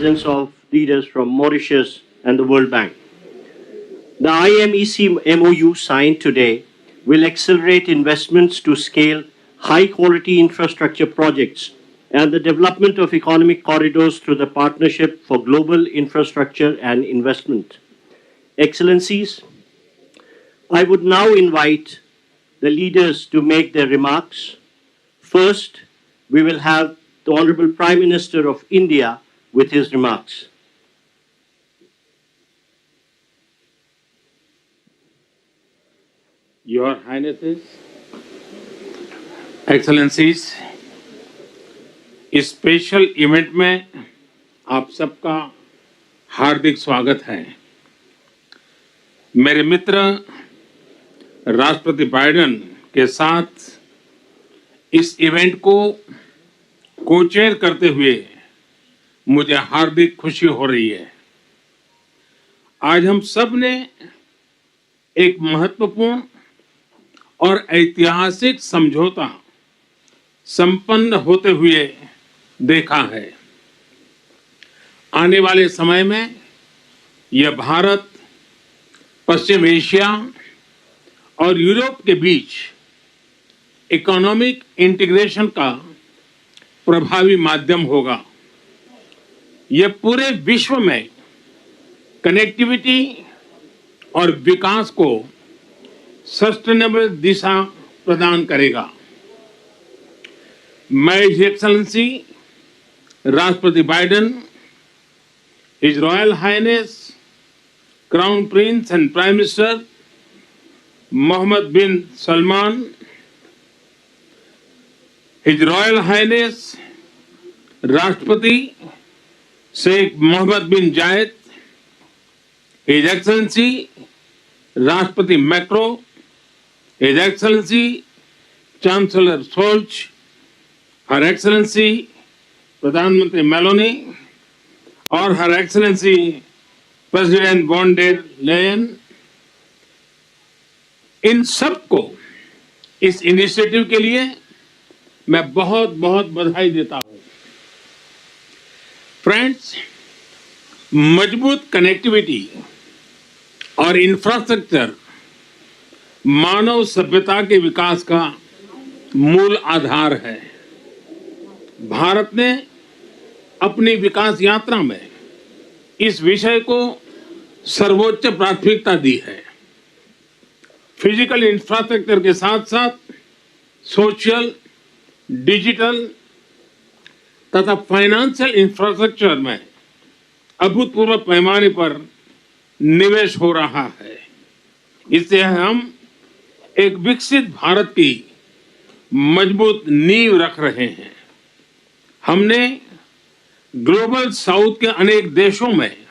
presence of leaders from Mauritius and the World Bank. The IMEC MOU signed today will accelerate investments to scale high quality infrastructure projects and the development of economic corridors through the Partnership for Global Infrastructure and Investment. Excellencies, I would now invite the leaders to make their remarks. First, we will have the Honorable Prime Minister of India with his remarks. Your Highnesses, Excellencies, इस special event में आप सबका हार्दिक स्वागत है। मेरे मित्र राष्ट्रपति Biden के साथ इस इवेंट को को-चेयर करते हुए मुझे हार्दिक खुशी हो रही है। आज हम सब ने एक महत्वपूर्ण और ऐतिहासिक समझौता संपन्न होते हुए देखा है। आने वाले समय में यह भारत, पश्चिम एशिया और यूरोप के बीच इकोनॉमिक इंटीग्रेशन का प्रभावी माध्यम होगा। यह पूरे विश्व में कनेक्टिविटी और विकास को सस्टेनेबल दिशा प्रदान करेगा। मैं हिज एक्सेलेंसी राष्ट्रपति Biden, his royal highness crown prince and prime minister Mohammed bin Salman, his royal highness राष्ट्रपति Sheikh Mohammed bin Zayed, his excellency राष्ट्रपति Macron, his excellency chancellor Scholz, her excellency प्रधानमंत्री Meloni और her excellency president von der Leyen, इन सबको इस initiative के लिए मैं बहुत बहुत बधाई देता हूं। फ्रेंड्स, मजबूत कनेक्टिविटी और इंफ्रास्ट्रक्चर मानव सभ्यता के विकास का मूल आधार है। भारत ने अपनी विकास यात्रा में इस विषय को सर्वोच्च प्राथमिकता दी है। फिजिकल इंफ्रास्ट्रक्चर के साथ साथ सोशल, डिजिटल तथा फाइनेंशियल इंफ्रास्ट्रक्चर में अभूतपूर्व पैमाने पर निवेश हो रहा है। इससे हम एक विकसित भारत की मजबूत नींव रख रहे हैं। हमने ग्लोबल साउथ के अनेक देशों में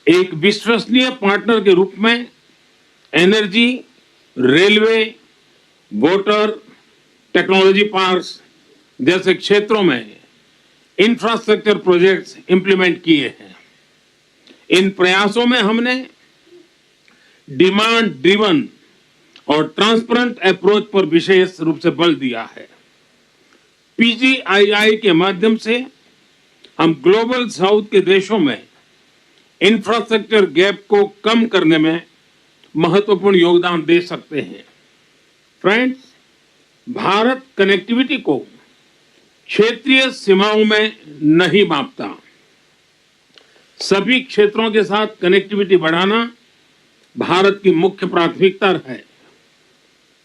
एक विश्वसनीय पार्टनर के रूप में energy, railway, water, technology parks जैसे क्षेत्रों में इंफ्रास्ट्रक्चर प्रोजेक्ट्स इंप्लीमेंट किए हैं। इन प्रयासों में हमने डिमांड ड्रिवन और ट्रांसपेरेंट अप्रोच पर विशेष रूप से बल दिया है। पीजीआईआई के माध्यम से हम ग्लोबल साउथ के देशों में इंफ्रास्ट्रक्चर गैप को कम करने में महत्वपूर्ण योगदान दे सकते हैं। फ्रेंड्स, भारत कनेक्टिविटी को क्षेत्रीय सीमाओं में नहीं मापता। सभी क्षेत्रों के साथ कनेक्टिविटी बढ़ाना भारत की मुख्य प्राथमिकता है।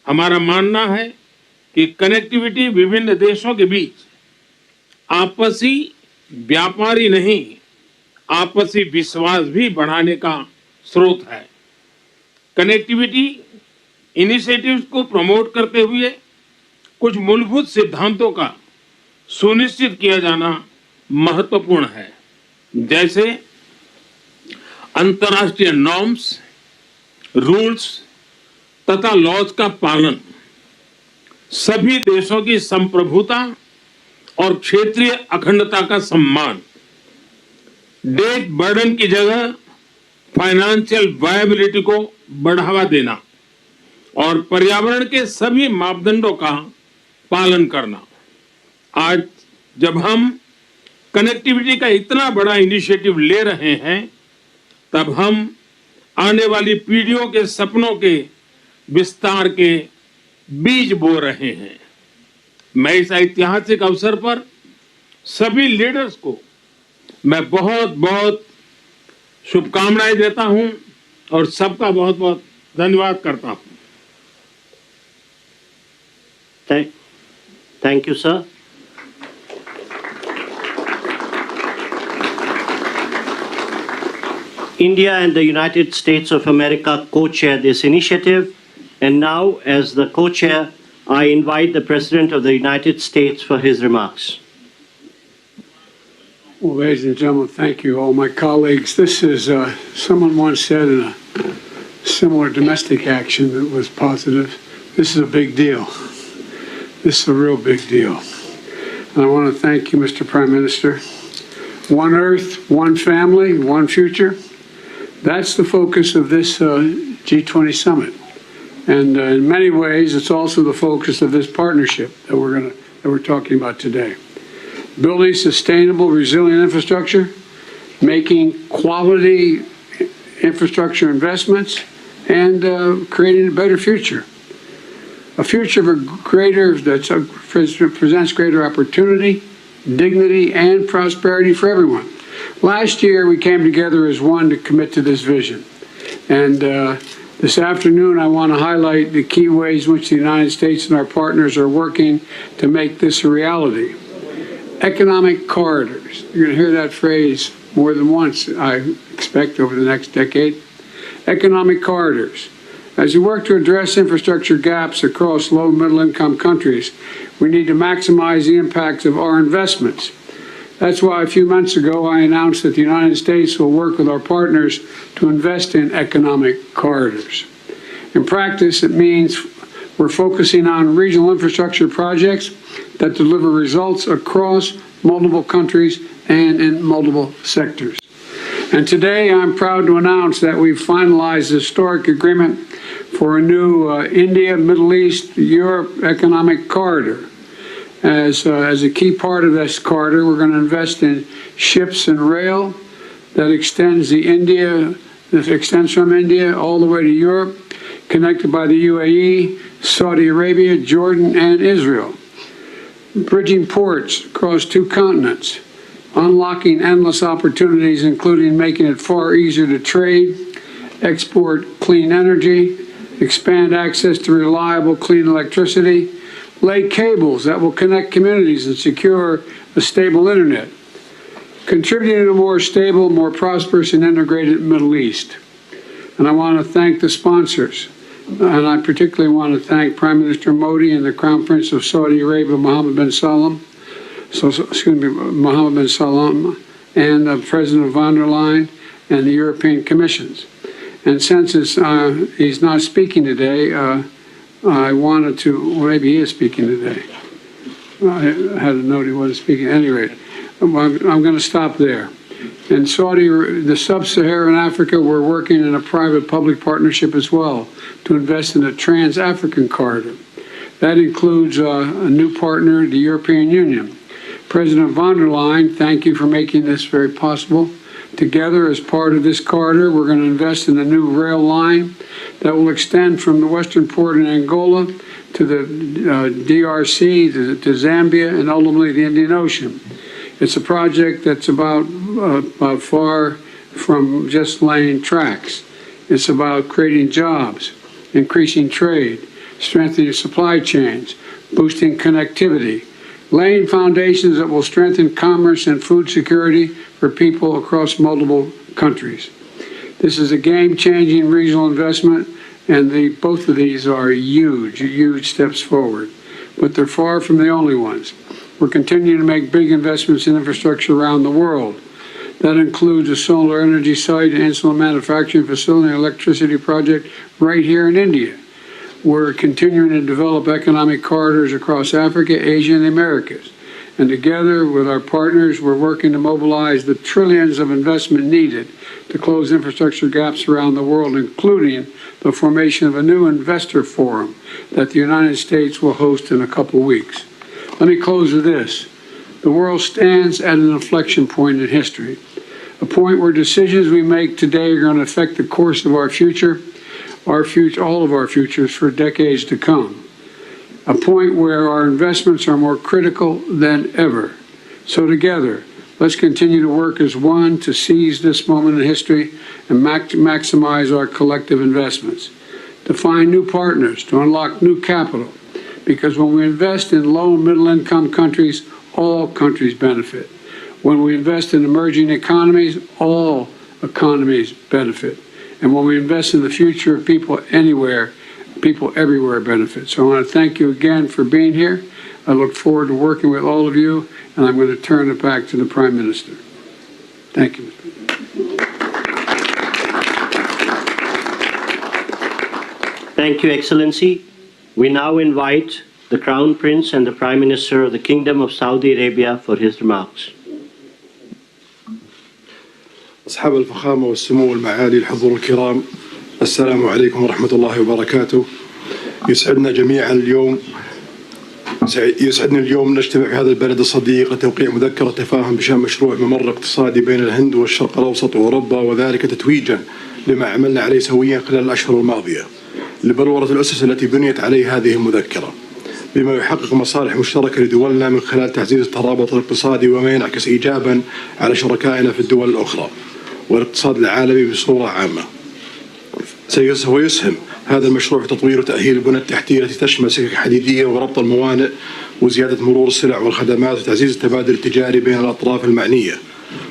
हमारा मानना है कि कनेक्टिविटी विभिन्न देशों के बीच आपसी व्यापार ही नहीं, आपसी विश्वास भी बढ़ाने का स्रोत है। कनेक्टिविटी इनिशिएटिव्स को प्रमोट करते हुए कुछ मूलभूत सिद्धांतों का सुनिश्चित किया जाना महत्वपूर्ण है, जैसे अंतर्राष्ट्रीय नॉर्म्स, रूल्स तथा लॉज का पालन, सभी देशों की संप्रभुता और क्षेत्रीय अखंडता का सम्मान, डेट बर्डन की जगह फाइनेंशियल वायबिलिटी को बढ़ावा देना और पर्यावरण के सभी मापदंडों का पालन करना। आज जब हम कनेक्टिविटी का इतना बड़ा इनिशिएटिव ले रहे हैं, तब हम आने वाली पीढ़ियों के सपनों के विस्तार के बीज बो रहे हैं। मैं इस ऐतिहासिक अवसर पर सभी लीडर्स को मैं बहुत बहुत शुभकामनाएं देता हूं और सबका बहुत बहुत धन्यवाद करता हूं। Thank you, sir. India and the United States of America co-chair this initiative, and now, as the co-chair, I invite the President of the United States for his remarks. Well, ladies and gentlemen, thank you, all my colleagues. This is, someone once said in a similar domestic action that was positive, this is a big deal. This is a real big deal. And I want to thank you, Mr. Prime Minister. One Earth, one family, one future. That's the focus of this G20 summit. And in many ways, it's also the focus of this partnership that we're talking about today. Building sustainable, resilient infrastructure, making quality infrastructure investments, and creating a better future. A future that presents greater opportunity, dignity, and prosperity for everyone. Last year, we came together as one to commit to this vision. And this afternoon, I want to highlight the key ways in which the United States and our partners are working to make this a reality. Economic corridors. You're going to hear that phrase more than once, I expect, over the next decade. Economic corridors. As we work to address infrastructure gaps across low and middle income countries, we need to maximize the impact of our investments. That's why a few months ago I announced that the United States will work with our partners to invest in economic corridors. In practice, it means we're focusing on regional infrastructure projects that deliver results across multiple countries and in multiple sectors. And today I'm proud to announce that we've finalized a historic agreement for a new India, Middle East, Europe economic corridor. As a key part of this corridor, we're going to invest in ships and rail that extends from India all the way to Europe, connected by the UAE, Saudi Arabia, Jordan, and Israel. Bridging ports across two continents, unlocking endless opportunities, including making it far easier to trade, export clean energy, expand access to reliable, clean electricity, lay cables that will connect communities and secure a stable internet, contributing to a more stable, more prosperous, and integrated Middle East. And I want to thank the sponsors. And I particularly want to thank Prime Minister Modi and the Crown Prince of Saudi Arabia, Mohammed bin Salman, and President von der Leyen and the European Commissions. And since he's not speaking today, I wanted to, well, maybe he is speaking today. I had a note he wasn't speaking. At any rate, I'm going to stop there. In the Sub-Saharan Africa, we're working in a private-public partnership as well to invest in a Trans-African corridor. That includes a new partner, the European Union. President von der Leyen, thank you for making this very possible. Together, as part of this corridor, we're going to invest in a new rail line that will extend from the western port in Angola to the DRC, to Zambia, and ultimately the Indian Ocean. It's a project that's about far from just laying tracks. It's about creating jobs, increasing trade, strengthening supply chains, boosting connectivity, laying foundations that will strengthen commerce and food security for people across multiple countries. This is a game-changing regional investment, and both of these are huge, huge steps forward. But they're far from the only ones. We're continuing to make big investments in infrastructure around the world. That includes a solar energy site, an insulin manufacturing facility, an electricity project right here in India. We're continuing to develop economic corridors across Africa, Asia, and the Americas. And together with our partners, we're working to mobilize the trillions of investment needed to close infrastructure gaps around the world, including the formation of a new investor forum that the United States will host in a couple weeks. Let me close with this. The world stands at an inflection point in history, a point where decisions we make today are going to affect the course of our future, all of our futures for decades to come. A point where our investments are more critical than ever. So together, let's continue to work as one to seize this moment in history and maximize our collective investments, to find new partners, to unlock new capital, because when we invest in low and middle income countries, all countries benefit. When we invest in emerging economies, all economies benefit. And when we invest in the future of people anywhere, people everywhere benefit. So I want to thank you again for being here. I look forward to working with all of you, and I'm going to turn it back to the Prime Minister. Thank you. Thank you, Excellency. We now invite the Crown Prince and the Prime Minister of the Kingdom of Saudi Arabia for his remarks. أصحاب الفخامة والسمو والمعالي الحضور الكرام، السلام عليكم ورحمة الله وبركاته. يسعدني اليوم نجتمع في هذا البلد الصديق لتوقيع مذكرة تفاهم بشأن مشروع ممر اقتصادي بين الهند والشرق الأوسط وأوروبا، وذلك تتويجا لما عملنا عليه سويا خلال الأشهر الماضية لبلورة الأسس التي بنيت عليه هذه المذكرة، بما يحقق مصالح مشتركة لدولنا من خلال تعزيز الترابط الاقتصادي وما ينعكس إيجابا على شركائنا في الدول الأخرى والاقتصاد العالمي بصورة عامة. سيسهم هذا المشروع في تطوير وتأهيل البنى التحتية التي تشمل سكك حديدية وربط الموانئ وزيادة مرور السلع والخدمات وتعزيز التبادل التجاري بين الأطراف المعنية،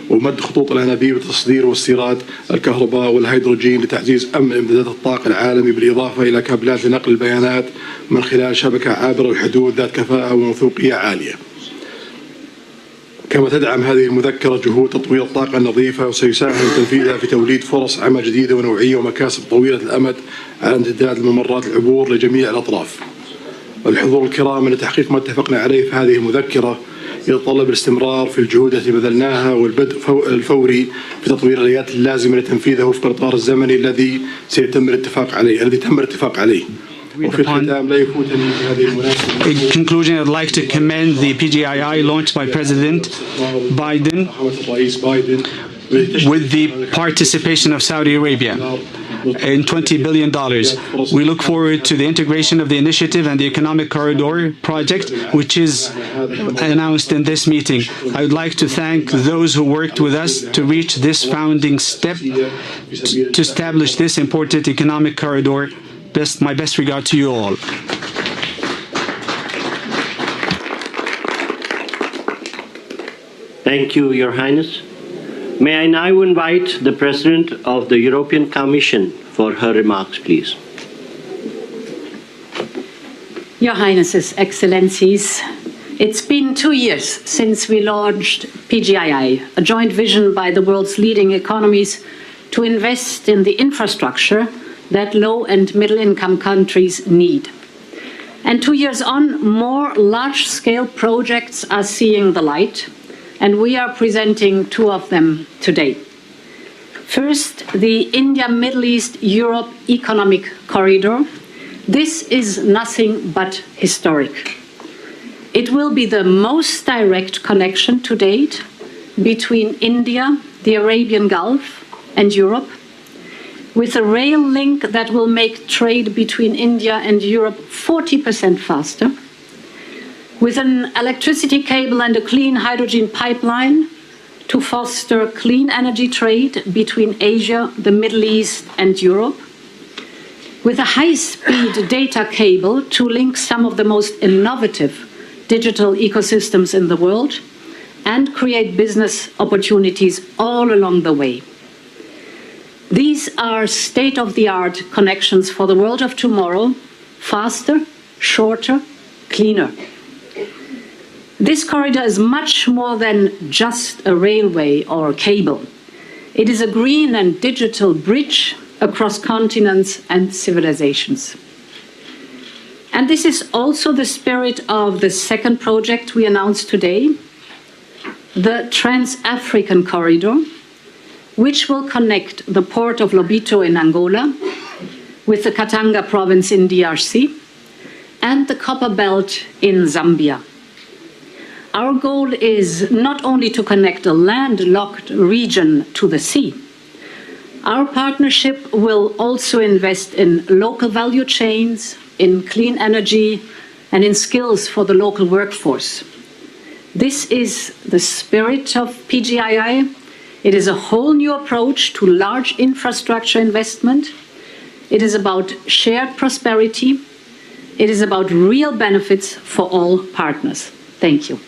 ومد خطوط الأنابيب لتصدير واستيراد الكهرباء والهيدروجين لتعزيز أمن إمدادات الطاقة العالمي، بالإضافة إلى كابلات لنقل البيانات من خلال شبكة عابرة الحدود ذات كفاءة وموثوقية عالية. كما تدعم هذه المذكرة جهود تطوير الطاقة النظيفة، وسيساهم تنفيذها في توليد فرص عمل جديدة ونوعية ومكاسب طويلة الأمد على امتداد الممرات العبور لجميع الأطراف. الحضور الكرام، لتحقيق ما اتفقنا عليه في هذه المذكرة يتطلب الاستمرار في الجهود التي بذلناها والبدء الفوري في تطوير الآليات اللازمة لتنفيذه وفق الإطار الزمني الذي تم الاتفاق عليه. In conclusion, I'd like to commend the PGII launched by President Biden with the participation of Saudi Arabia in $20 billion. We look forward to the integration of the initiative and the Economic Corridor project, which is announced in this meeting. I would like to thank those who worked with us to reach this founding step to establish this important economic corridor. My best regard to you all. Thank you, Your Highness. May I now invite the President of the European Commission for her remarks, please. Your Highnesses, Excellencies, it's been 2 years since we launched PGII, a joint vision by the world's leading economies to invest in the infrastructure that low and middle income countries need. And 2 years on, more large-scale projects are seeing the light, and we are presenting two of them today. First, the India-Middle East-Europe Economic Corridor. This is nothing but historic. It will be the most direct connection to date between India, the Arabian Gulf, and Europe, with a rail link that will make trade between India and Europe 40% faster, with an electricity cable and a clean hydrogen pipeline to foster clean energy trade between Asia, the Middle East, and Europe, with a high-speed data cable to link some of the most innovative digital ecosystems in the world and create business opportunities all along the way. These are state-of-the-art connections for the world of tomorrow, faster, shorter, cleaner. This corridor is much more than just a railway or a cable. It is a green and digital bridge across continents and civilizations. And this is also the spirit of the second project we announced today, the Trans-African Corridor, which will connect the port of Lobito in Angola with the Katanga province in DRC and the Copper Belt in Zambia. Our goal is not only to connect a landlocked region to the sea. Our partnership will also invest in local value chains, in clean energy, and in skills for the local workforce. This is the spirit of PGII. It is a whole new approach to large infrastructure investment. It is about shared prosperity. It is about real benefits for all partners. Thank you.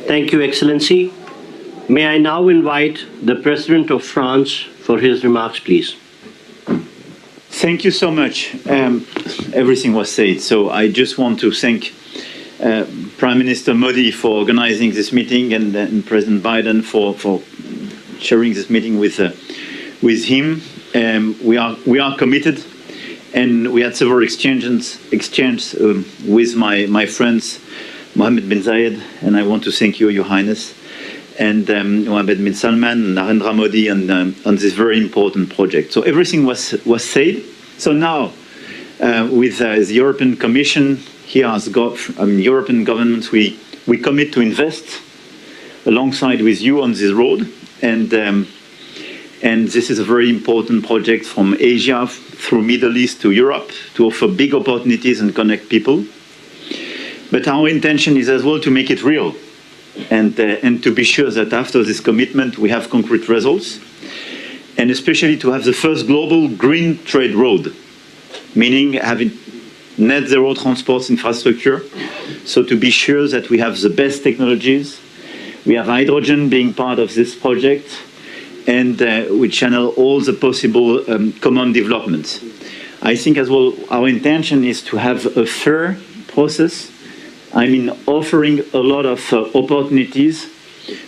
Thank you, Excellency. May I now invite the President of France for his remarks, please. Thank you so much. Everything was said, so I just want to thank Prime Minister Modi for organizing this meeting and President Biden for sharing this meeting with him. We are committed, and we had several exchanges with my friends, Mohammed bin Zayed, and I want to thank you, Your Highness, and Mohammed bin Salman, Narendra Modi, on this very important project. So everything was said. So now, with the European Commission, here as European governments, we commit to invest alongside with you on this road, and this is a very important project from Asia through Middle East to Europe to offer big opportunities and connect people. But our intention is as well to make it real, and to be sure that after this commitment we have concrete results, and especially to have the first global green trade road, meaning having net zero transport infrastructure, so to be sure that we have the best technologies. We have hydrogen being part of this project, and we channel all the possible common developments. I think as well our intention is to have a fair process. I mean, offering a lot of opportunities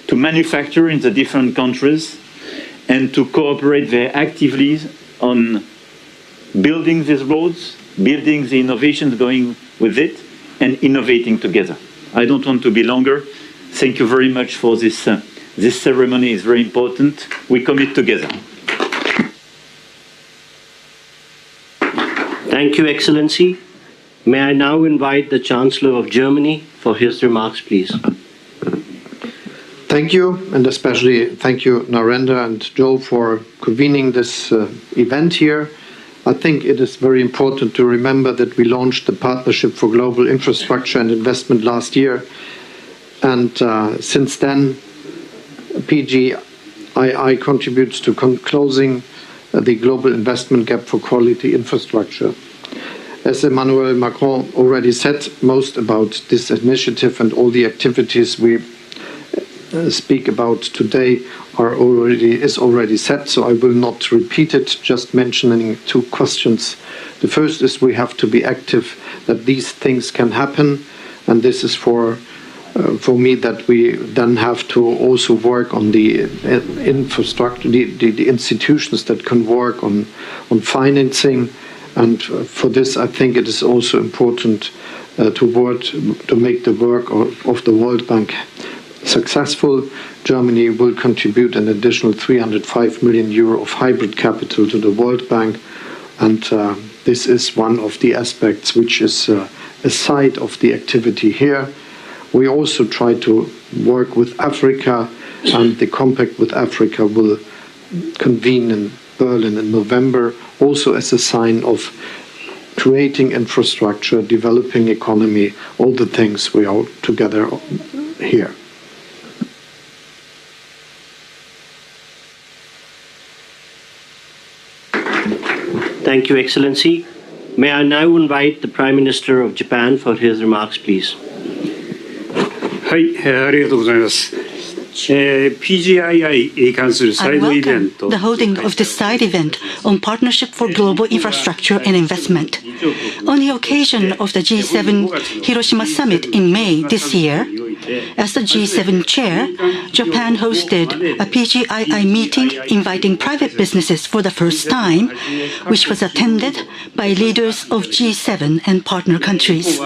to manufacture in the different countries and to cooperate very actively on building these roads, building the innovations going with it, and innovating together. I don't want to be longer. Thank you very much for this. This ceremony is very important. We commit together. Thank you, Excellency. May I now invite the Chancellor of Germany for his remarks, please. Thank you, and especially thank you, Narendra and Joe, for convening this event here. I think it is very important to remember that we launched the Partnership for Global Infrastructure and Investment last year, and since then, PGII contributes to closing the global investment gap for quality infrastructure. As Emmanuel Macron already said, most about this initiative and all the activities we speak about today is already said, so I will not repeat it, just mentioning two questions. The first is we have to be active that these things can happen, and this is for me that we then have to also work on the infrastructure, the institutions that can work on financing. And for this, I think it is also important to make the work of the World Bank successful. Germany will contribute an additional 305 million euro of hybrid capital to the World Bank, and this is one of the aspects which is a side of the activity here. We also try to work with Africa, and the Compact with Africa will convene in Berlin in November, also as a sign of creating infrastructure, developing economy, all the things we are together here. Thank you, Excellency. May I now invite the Prime Minister of Japan for his remarks, please. はい、ありがとうございます。PGII に関するサイドイベント。 The holding of this side event on Partnership for Global Infrastructure and Investment. On the occasion of the G7 Hiroshima Summit in May this year, as the G7 chair, Japan hosted a PGII meeting inviting private businesses for the first time, which was attended by leaders of G7 and partner countries.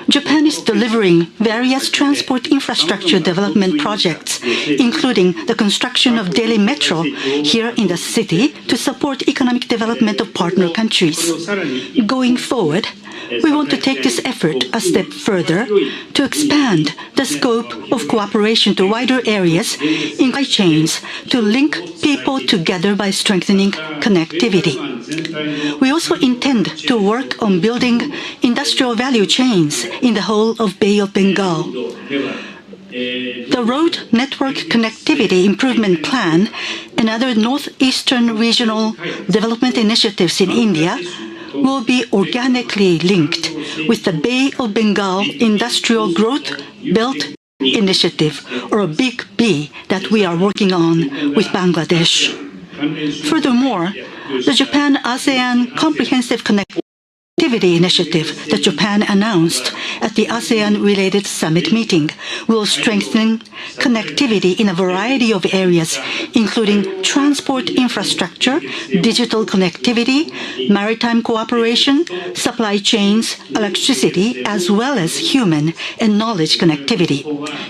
Japan is delivering various transport infrastructure development projects, including the construction of Delhi Metro here in the city to support economic development of partner countries. Going forward, we want to take this effort a step further to expand the scope of cooperation to wider areas in supply chains to link people together by strengthening connectivity. We also intend to work on building industrial value chains in the whole of Bay of Bengal. The Road Network Connectivity Improvement Plan and other northeastern regional development initiatives in India will be organically linked with the Bay of Bengal Industrial Growth Belt Initiative, or a Big B, that we are working on with Bangladesh. Furthermore, the Japan-ASEAN Comprehensive Connectivity Initiative that Japan announced at the ASEAN-related summit meeting will strengthen connectivity in a variety of areas, including transport infrastructure, digital connectivity, maritime cooperation, supply chains, electricity, as well as human and knowledge connectivity.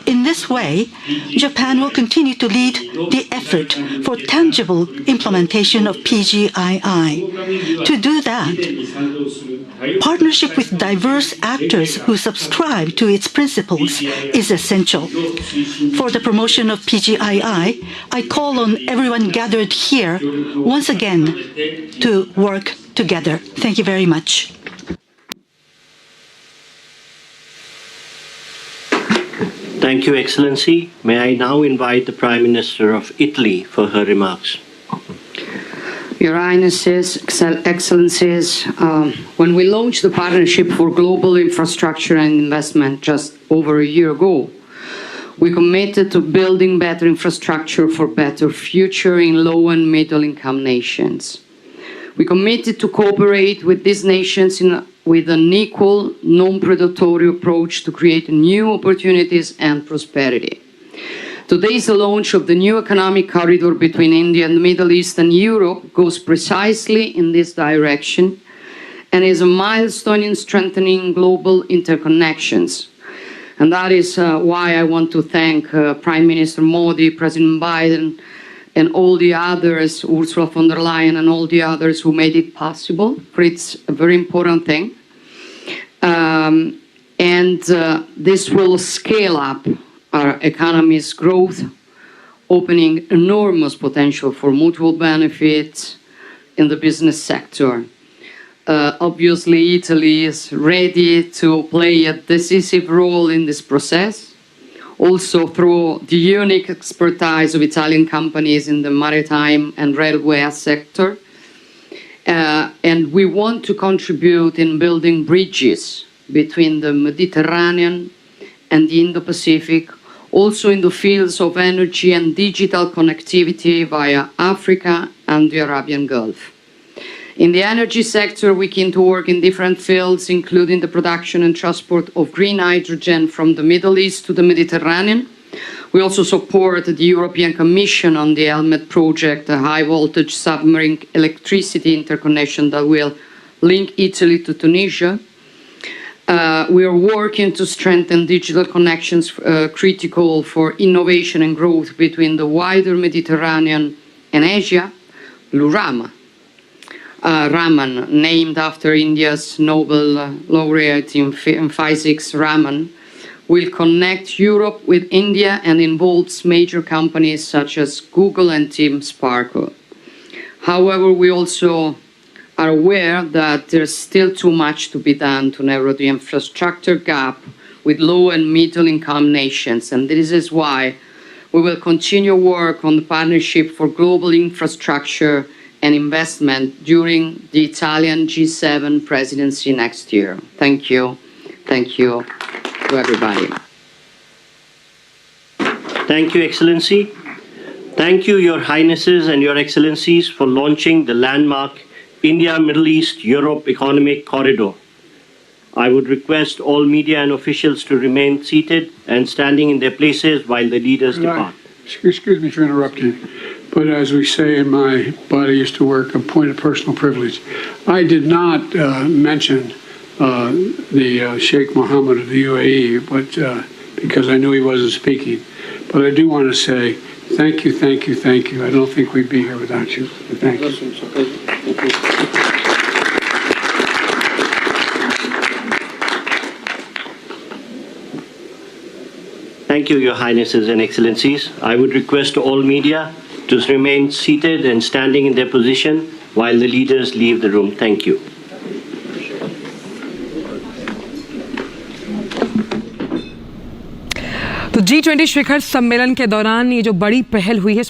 In this way, Japan will continue to lead the effort for tangible implementation of PGII. To do that, partnership with diverse actors who subscribe to its principles is essential. For the promotion of PGII, I call on everyone gathered here once again to work together. Thank you very much. Thank you, Excellency. May I now invite the Prime Minister of Italy for her remarks. Your Highnesses, Excellencies, when we launched the Partnership for Global Infrastructure and Investment just over a year ago, we committed to building better infrastructure for better future in low and middle income nations. We committed to cooperate with these nations with an equal, non-predatory approach to create new opportunities and prosperity. Today's launch of the new economic corridor between India and the Middle East and Europe goes precisely in this direction and is a milestone in strengthening global interconnections. And that is why I want to thank Prime Minister Modi, President Biden, and all the others, Ursula von der Leyen and all the others who made it possible, for it's a very important thing. This will scale up our economy's growth, opening enormous potential for mutual benefit in the business sector. Obviously, Italy is ready to play a decisive role in this process, also through the unique expertise of Italian companies in the maritime and railway sector. And we want to contribute in building bridges between the Mediterranean and the Indo-Pacific, also in the fields of energy and digital connectivity via Africa and the Arabian Gulf. In the energy sector, we can work in different fields, including the production and transport of green hydrogen from the Middle East to the Mediterranean. We also support the European Commission on the HELMET project, a high-voltage submarine electricity interconnection that will link Italy to Tunisia. We are working to strengthen digital connections critical for innovation and growth between the wider Mediterranean and Asia. Raman, named after India's Nobel laureate in physics, Raman, will connect Europe with India and involves major companies such as Google and Team Sparkle. However, we also are aware that there's still too much to be done to narrow the infrastructure gap with low and middle income nations, and this is why we will continue work on the Partnership for Global Infrastructure and Investment during the Italian G7 presidency next year. Thank you. Thank you to everybody. Thank you, Excellency. Thank you, Your Highnesses and Your Excellencies, for launching the landmark India, Middle East, Europe Economic Corridor. I would request all media and officials to remain seated and standing in their places while the leaders depart. Excuse me for interrupting, but as we say in my body used to work, a point of personal privilege. I did not mention the Sheikh Mohammed of the UAE, but because I knew he wasn't speaking. But I do want to say thank you, thank you, thank you. I don't think we'd be here without you. Thank you. Thank you, Your Highnesses and Excellencies. I would request all media to remain seated and standing in their position while the leaders leave the room. Thank you. तो G20 शिखर सम्मेलन के दौरान ये जो बड़ी पहल हुई है